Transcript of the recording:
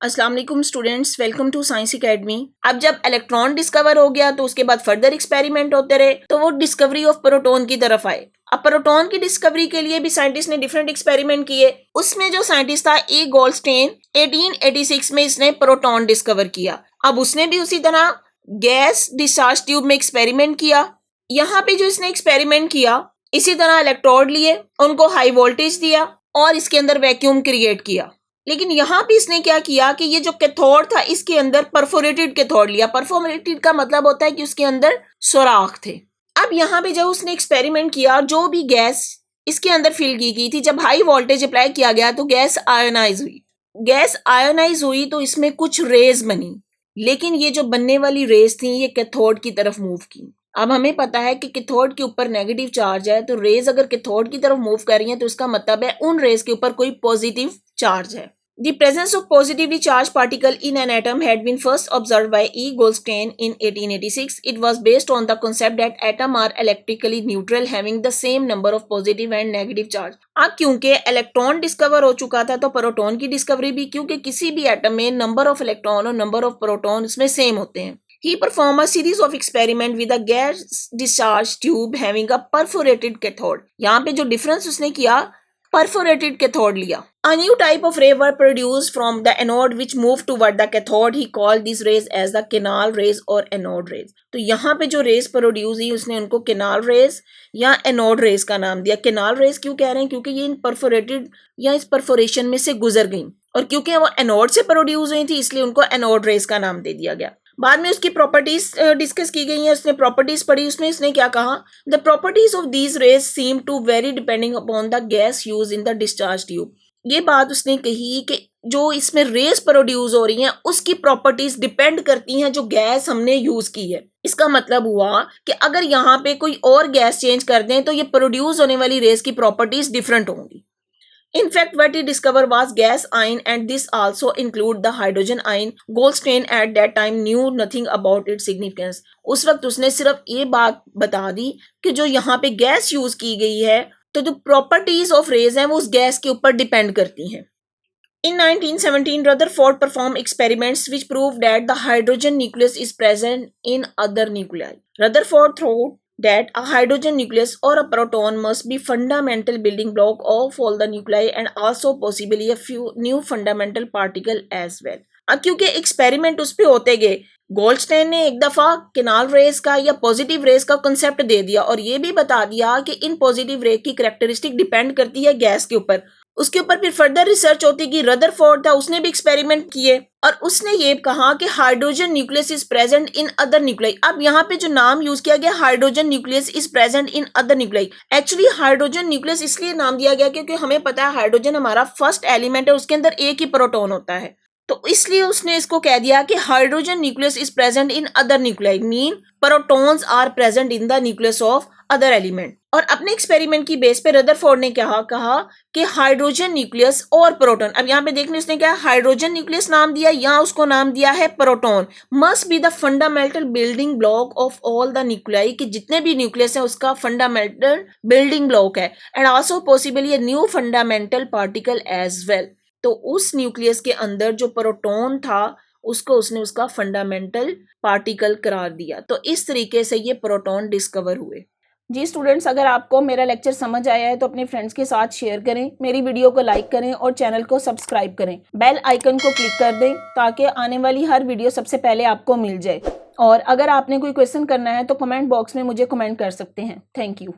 अस्सलाम वालेकुम students, welcome to science academy. अब जब इलेक्ट्रॉन डिस्कवर हो गया तो उसके बाद फर्दर एक्सपेरिमेंट होते रहे तो वो डिस्कवरी ऑफ प्रोटॉन की तरफ आए। अब प्रोटॉन की डिस्कवरी के लिए भी साइंटिस्ट ने डिफरेंट एक्सपेरिमेंट किए। उसमें जो साइंटिस्ट था ई गोल्डस्टेन, 1886 में इसने प्रोटॉन डिस्कवर किया। अब उसने भी उसी तरह गैस डिस्चार्ज ट्यूब में एक्सपेरिमेंट किया। यहाँ पे जो इसने एक्सपेरिमेंट किया, इसी तरह इलेक्ट्रोड लिए, उनको हाई वोल्टेज दिया और इसके अंदर वैक्यूम क्रिएट किया। लेकिन यहाँ पे इसने क्या किया कि ये जो कैथोड था इसके अंदर परफोरेटेड कैथोड लिया। परफोरेटेड का मतलब होता है कि उसके अंदर सुराख थे। अब यहाँ पे जब उसने एक्सपेरिमेंट किया, जो भी गैस इसके अंदर फिल की गई थी, जब हाई वोल्टेज अप्लाई किया गया तो गैस आयोनाइज हुई। गैस आयोनाइज हुई तो इसमें कुछ रेज बनी, लेकिन ये जो बनने वाली रेज थी ये कैथोड की तरफ मूव की। अब हमें पता है कि कैथोड के ऊपर नेगेटिव चार्ज है, तो रेज अगर कैथोड की तरफ मूव कर रही है तो इसका मतलब है उन रेज के ऊपर कोई पॉजिटिव चार्ज है। The presence of positively charged particle in an atom had been first observed by E. Goldstein in 1886. It was based on the concept that atoms are electrically neutral, having the same number of positive and negative charge. अब क्योंकि electron discover हो चुका था तो proton की discovery भी, क्योंकि किसी भी एटम में नंबर ऑफ इलेक्ट्रॉन और नंबर ऑफ प्रोटॉन इसमें सेम होते हैं। He performed a series of experiments with a gas discharge tube having a perforated cathode. यहाँ पे जो डिफरेंस उसने किया, perforated cathode लिया। A new type of ray were produced from the anode which moved toward the cathode. He called these rays as the canal rays or anode rays. तो यहाँ पे जो रेस प्रोड्यूस हुई उसने उनको कैनाल रेस या anode rays का नाम दिया। कैनाल रेस क्यों कह रहे हैं? क्योंकि ये इन परफोरेटेड या इस परफोरेशन में से गुजर गई, और क्योंकि वो एनोड से प्रोड्यूस हुई थी इसलिए उनको एनोड रेस का नाम दे दिया गया। बाद में उसकी प्रॉपर्टीज डिस्कस की गई हैं, उसने प्रॉपर्टीज पढ़ी। उसमें इसने क्या कहा? The properties of these rays seem to vary depending upon the gas use in the discharge tube. ये बात उसने कही कि जो इसमें रेस प्रोड्यूस हो रही हैं उसकी प्रॉपर्टीज डिपेंड करती हैं जो गैस हमने यूज की है। इसका मतलब हुआ कि अगर यहाँ पे कोई और गैस चेंज कर दें तो ये प्रोड्यूस होने वाली रेस की प्रॉपर्टीज डिफरेंट होंगी। In fact, what he discovered was gas ion, and this also include the hydrogen ion. Goldstein at that time knew nothing about its significance. उस वक्त उसने सिर्फ ये बात बता दी कि जो यहाँ पे गैस यूज की गई है तो जो प्रॉपर्टीज ऑफ रेज हैं वो उस गैस के ऊपर डिपेंड करती हैं। In 1917, Rutherford performed experiments which proved that the hydrogen nucleus is present in other nuclei. Rutherford thought that a hydrogen nucleus or a proton must be fundamental building block of all the nuclei and also possibly a few new fundamental particle as well. अब क्योंकि experiment उस पे होते गए, Goldstein ने एक दफा canal race का या पॉजिटिव रेस का कंसेप्ट दे दिया और ये भी बता दिया कि इन पॉजिटिव रे की कैरेक्टरिस्टिक डिपेंड करती है गैस के ऊपर। उसके ऊपर फिर फर्दर रिसर्च होती गई। रदरफोर्ड था, उसने भी एक्सपेरिमेंट किए और उसने ये कहा कि hydrogen nucleus is present in other nuclei. अब यहाँ पे जो नाम यूज किया गया hydrogen nucleus is present in other nuclei, actually hydrogen nucleus इसलिए नाम दिया गया क्योंकि हमें पता है हाइड्रोजन हमारा फर्स्ट एलिमेंट है, उसके अंदर एक ही प्रोटॉन होता है, तो इसलिए उसने इसको कह दिया कि hydrogen nucleus is present in other nuclei, mean protons are present in the nucleus of other element. और अपने एक्सपेरिमेंट की बेस पे रदरफोर्ड ने कहा कि हाइड्रोजन न्यूक्लियस और प्रोटॉन, अब यहाँ पे देखने उसने क्या हाइड्रोजन न्यूक्लियस नाम दिया या उसको नाम दिया है proton, must be the fundamental building block of all the nuclei, कि जितने भी न्यूक्लियस है उसका फंडामेंटल बिल्डिंग ब्लॉक है, and also possibly a new fundamental particle as well. तो उस न्यूक्लियस के अंदर जो प्रोटॉन था उसको उसने उसका फंडामेंटल पार्टिकल करार दिया। तो इस तरीके से ये प्रोटॉन डिस्कवर हुए। जी स्टूडेंट्स, अगर आपको मेरा लेक्चर समझ आया है तो अपने फ्रेंड्स के साथ शेयर करें, मेरी वीडियो को लाइक करें और चैनल को सब्सक्राइब करें। बेल आइकन को क्लिक कर दें ताकि आने वाली हर वीडियो सबसे पहले आपको मिल जाए। और अगर आपने कोई क्वेश्चन करना है तो कमेंट बॉक्स में मुझे कमेंट कर सकते हैं। Thank you.